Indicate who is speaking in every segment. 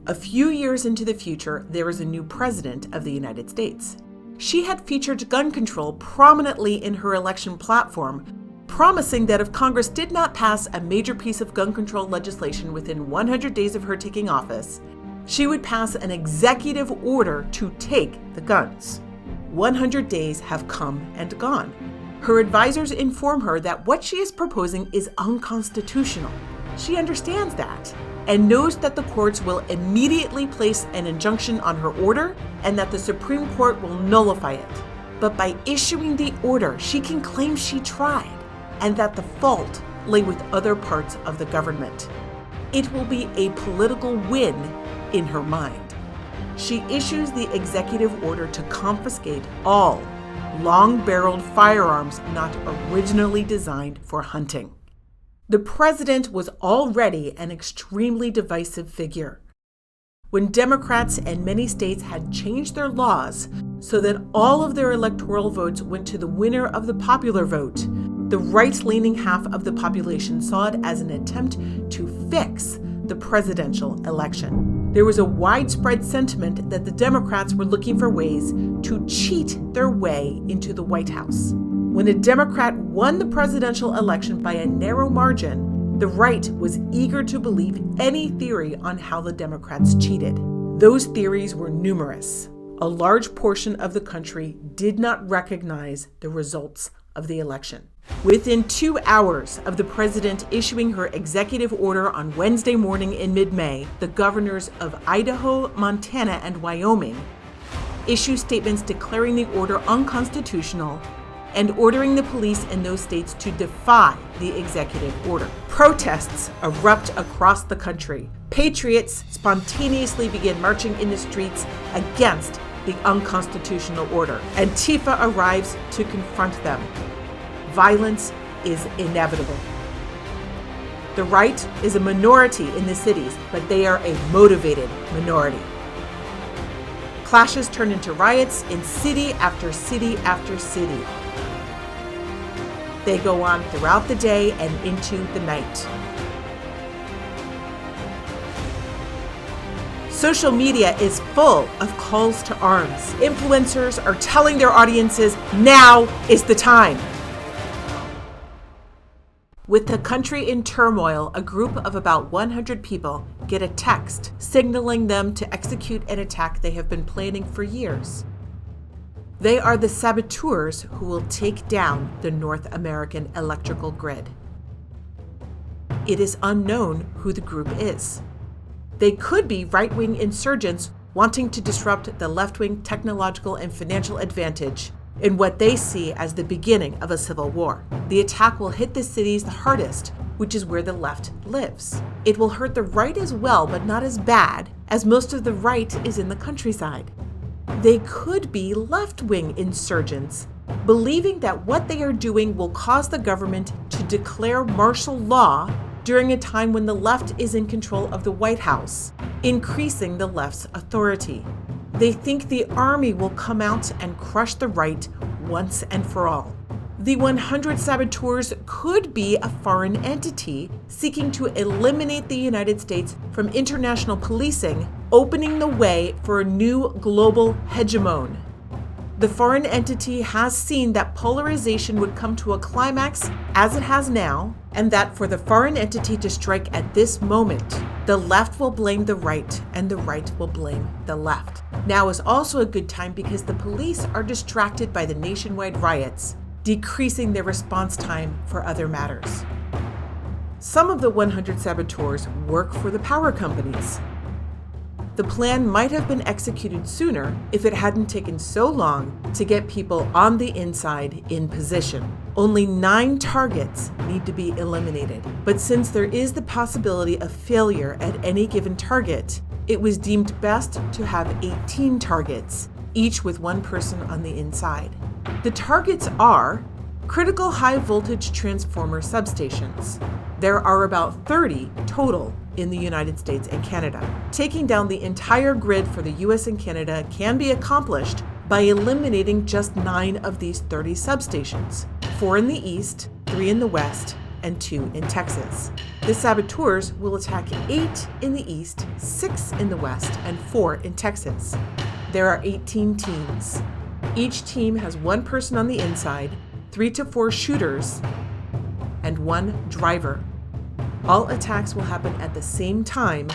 Speaker 1: A few years into the future, there was a new president of the United States. She had featured gun control prominently in her election platform, promising that if Congress did not pass a major piece of gun control legislation within 100 days of her taking office, she would pass an executive order to take the guns. 100 days have come and gone. Her advisors inform her that what she is proposing is unconstitutional. She understands that and knows that the courts will immediately place an injunction on her order and that the Supreme Court will nullify it. But by issuing the order, she can claim she tried and that the fault lay with other parts of the government. It will be a political win in her mind. She issues the executive order to confiscate all long-barreled firearms not originally designed for hunting. The president was already an extremely divisive figure. When Democrats in many states had changed their laws so that all of their electoral votes went to the winner of the popular vote, the right-leaning half of the population saw it as an attempt to fix the presidential election. There was a widespread sentiment that the Democrats were looking for ways to cheat their way into the White House. When a Democrat won the presidential election by a narrow margin, the right was eager to believe any theory on how the Democrats cheated. Those theories were numerous. A large portion of the country did not recognize the results of the election. Within 2 hours of the president issuing her executive order on Wednesday morning in mid-May, the governors of Idaho, Montana, and Wyoming issued statements declaring the order unconstitutional and ordering the police in those states to defy the executive order. Protests erupt across the country. Patriots spontaneously begin marching in the streets against the unconstitutional order. Antifa arrives to confront them. Violence is inevitable. The right is a minority in the cities, but they are a motivated minority. Clashes turn into riots in city after city after city. They go on throughout the day and into the night. Social media is full of calls to arms. Influencers are telling their audiences, now is the time. With the country in turmoil, a group of about 100 people get a text signaling them to execute an attack they have been planning for years. They are the saboteurs who will take down the North American electrical grid. It is unknown who the group is. They could be right-wing insurgents wanting to disrupt the left-wing technological and financial advantage in what they see as the beginning of a civil war. The attack will hit the cities the hardest, which is where the left lives. It will hurt the right as well, but not as bad, as most of the right is in the countryside. They could be left-wing insurgents, believing that what they are doing will cause the government to declare martial law during a time when the left is in control of the White House, increasing the left's authority. They think the army will come out and crush the right once and for all. The 100 saboteurs could be a foreign entity seeking to eliminate the United States from international policing, opening the way for a new global hegemon. The foreign entity has seen that polarization would come to a climax, as it has now, and that for the foreign entity to strike at this moment, the left will blame the right and the right will blame the left. Now is also a good time because the police are distracted by the nationwide riots, decreasing their response time for other matters. Some of the 100 saboteurs work for the power companies. The plan might have been executed sooner if it hadn't taken so long to get people on the inside in position. Only 9 targets need to be eliminated, but since there is the possibility of failure at any given target, it was deemed best to have 18 targets, each with 1 person on the inside. The targets are critical high-voltage transformer substations. There are about 30 total in the United States and Canada. Taking down the entire grid for the US and Canada can be accomplished by eliminating just 9 of these 30 substations, 4 in the east, 3 in the west, and 2 in Texas. The saboteurs will attack 8 in the east, 6 in the west, and 4 in Texas. There are 18 teams. Each team has 1 person on the inside, 3 to 4 shooters, and 1 driver. All attacks will happen at the same time,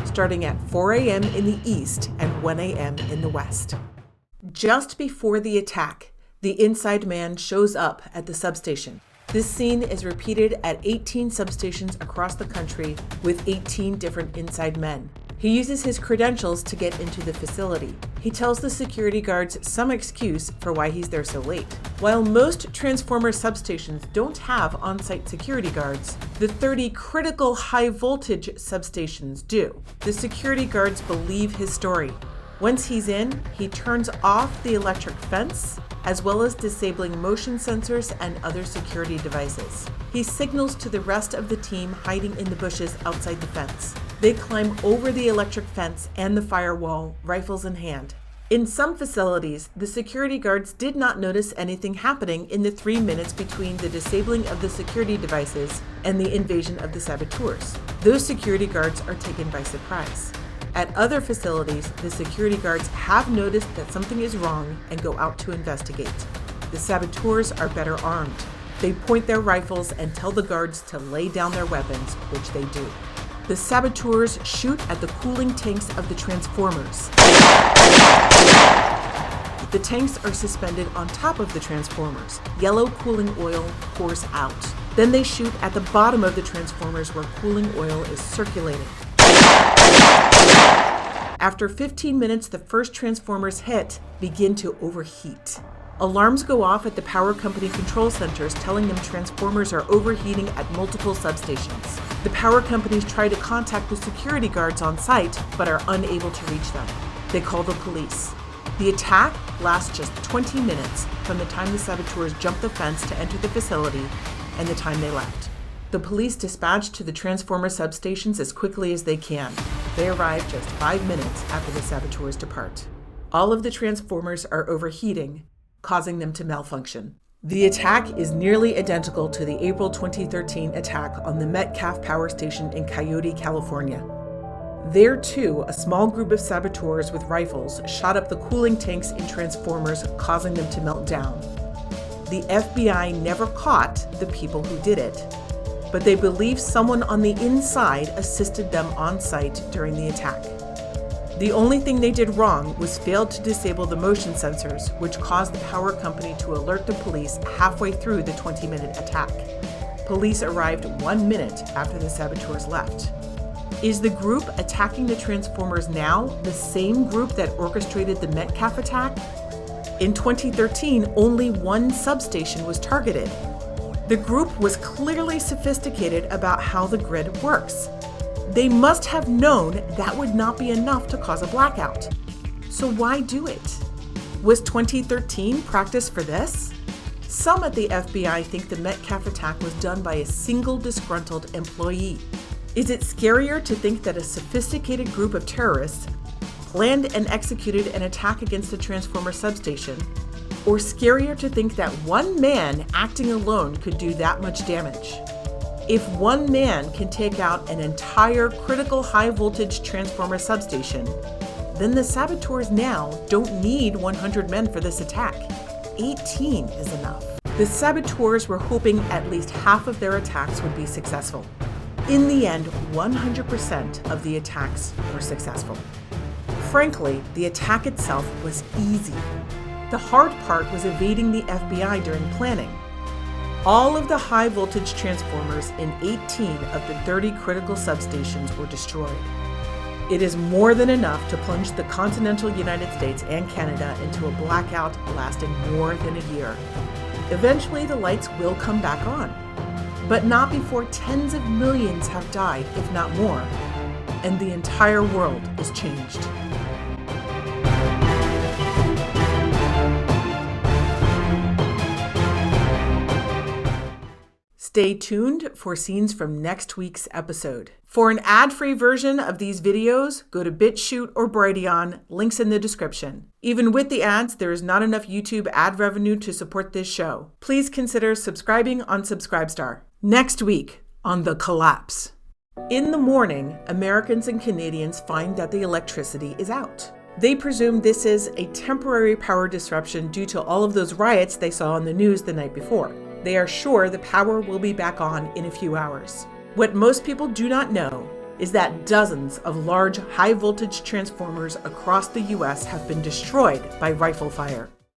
Speaker 1: starting at 4 a.m. in the east and 1 a.m. in the west. Just before the attack, the inside man shows up at the substation. This scene is repeated at 18 substations across the country with 18 different inside men. He uses his credentials to get into the facility. He tells the security guards some excuse for why he's there so late. While most transformer substations don't have on-site security guards, the 30 critical high-voltage substations do. The security guards believe his story. Once he's in, he turns off the electric fence, as well as disabling motion sensors and other security devices. He signals to the rest of the team hiding in the bushes outside the fence. They climb over the electric fence and the firewall, rifles in hand. In some facilities, the security guards did not notice anything happening in the 3 minutes between the disabling of the security devices and the invasion of the saboteurs. Those security guards are taken by surprise. At other facilities, the security guards have noticed that something is wrong and go out to investigate. The saboteurs are better armed. They point their rifles and tell the guards to lay down their weapons, which they do. The saboteurs shoot at the cooling tanks of the transformers. The tanks are suspended on top of the transformers. Yellow cooling oil pours out. Then they shoot at the bottom of the transformers where cooling oil is circulating. After 15 minutes, the first transformers hit begin to overheat. Alarms go off at the power company control centers telling them transformers are overheating at multiple substations. The power companies try to contact the security guards on site but are unable to reach them. They call the police. The attack lasts just 20 minutes from the time the saboteurs jumped the fence to enter the facility and the time they left. The police dispatch to the transformer substations as quickly as they can. They arrive just 5 minutes after the saboteurs depart. All of the transformers are overheating, causing them to malfunction. The attack is nearly identical to the April 2013 attack on the Metcalf power station in Coyote, California. There too, a small group of saboteurs with rifles shot up the cooling tanks in transformers, causing them to melt down. The FBI never caught the people who did it, but they believe someone on the inside assisted them on site during the attack. The only thing they did wrong was fail to disable the motion sensors, which caused the power company to alert the police halfway through the 20-minute attack. Police arrived 1 minute after the saboteurs left. Is the group attacking the transformers now the same group that orchestrated the Metcalf attack? In 2013, only 1 substation was targeted. The group was clearly sophisticated about how the grid works. They must have known that would not be enough to cause a blackout. So why do it? Was 2013 practice for this? Some at the FBI think the Metcalf attack was done by a single disgruntled employee. Is it scarier to think that a sophisticated group of terrorists planned and executed an attack against a transformer substation, or scarier to think that one man acting alone could do that much damage? If one man can take out an entire critical high-voltage transformer substation, then the saboteurs now don't need 100 men for this attack. 18 is enough. The saboteurs were hoping at least half of their attacks would be successful. In the end, 100% of the attacks were successful. Frankly, the attack itself was easy. The hard part was evading the FBI during planning. All of the high-voltage transformers in 18 of the 30 critical substations were destroyed. It is more than enough to plunge the continental United States and Canada into a blackout lasting more than a year. Eventually, the lights will come back on, but not before tens of millions have died, if not more, and the entire world is changed. Stay tuned for scenes from next week's episode. For an ad-free version of these videos, go to BitChute or Brighteon, links in the description. Even with the ads, there is not enough YouTube ad revenue to support this show. Please consider subscribing on Subscribestar. Next week on The Collapse. In the morning, Americans and Canadians find that the electricity is out. They presume this is a temporary power disruption due to all of those riots they saw on the news the night before. They are sure the power will be back on in a few hours. What most people do not know is that dozens of large high-voltage transformers across the U.S. have been destroyed by rifle fire.